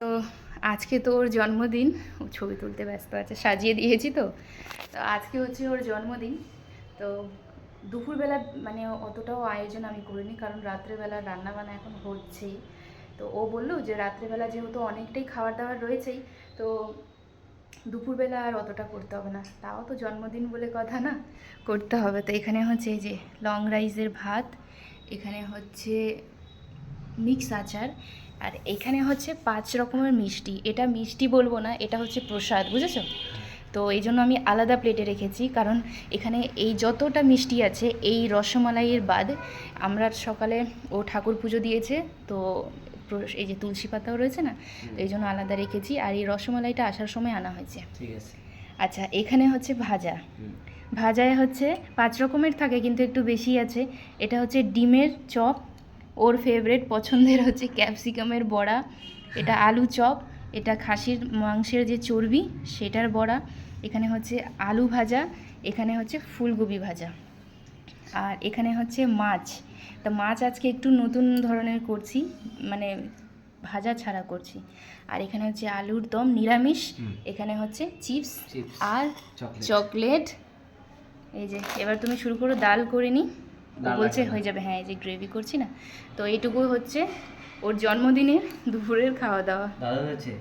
তো আজকে তো ওর জন্মদিন, ও ছবি তুলতে ব্যস্ত আছে, সাজিয়ে দিয়েছি। তো তো আজকে হচ্ছে ওর জন্মদিন। তো দুপুরবেলা মানে অতটাও আয়োজন আমি করিনি, কারণ রাত্রেবেলা রান্নাবান্না এখন হচ্ছেই। তো ও বললো যে রাত্রেবেলা যেহেতু অনেকটাই খাবার দাবার রয়েছেই, তো দুপুরবেলা আর অতটা করতে হবে না। তাও তো জন্মদিন বলে কথা না, করতে হবে। তো এখানে হচ্ছে এই যে লং রাইসের ভাত, এখানে হচ্ছে মিক্স আচার, আর এখানে হচ্ছে 5 রকমের মিষ্টি। এটা মিষ্টি বলবো না, এটা হচ্ছে প্রসাদ, বুঝেছো? তো এই জন্য আমি আলাদা প্লেটে রেখেছি, কারণ এখানে এই যতটা মিষ্টি আছে এই রসমালাইয়ের বাদ, আমরা সকালে ও ঠাকুর পুজো দিয়েছে, তো এই যে তুলসী পাতাও রয়েছে না, তো এই জন্য আলাদা রেখেছি। আর এই রসমালাইটা আসার সময় আনা হয়েছে। ঠিক আছে। আচ্ছা, এখানে হচ্ছে ভাজা। ভাজায় হচ্ছে 5 রকমের থাকে, কিন্তু একটু বেশি আছে। এটা হচ্ছে ডিমের চপ, ওর ফেভারিট পছন্দের হচ্ছে ক্যাপসিকামের বড়া। এটা আলু চপ, এটা খাসির মাংসের যে চর্বি সেটার বড়া। এখানে হচ্ছে আলু ভাজা, এখানে হচ্ছে ফুলকপি ভাজা, আর এখানে হচ্ছে মাছ। তা মাছ আজকে একটু নতুন ধরনের করছি, মানে ভাজা ছাড়া করছি। আর এখানে হচ্ছে আলুর দম নিরামিষ, এখানে হচ্ছে চিপস আর চকলেট। এই যে এবার তুমি শুরু করো, ডাল করে নি, বলছে হয়ে যাবে। হ্যাঁ, এই যে গ্রেভি করছি না, তো এইটুকু হচ্ছে ওর জন্মদিনের দুপুরের খাওয়া দাওয়া। দাদা হয়েছে।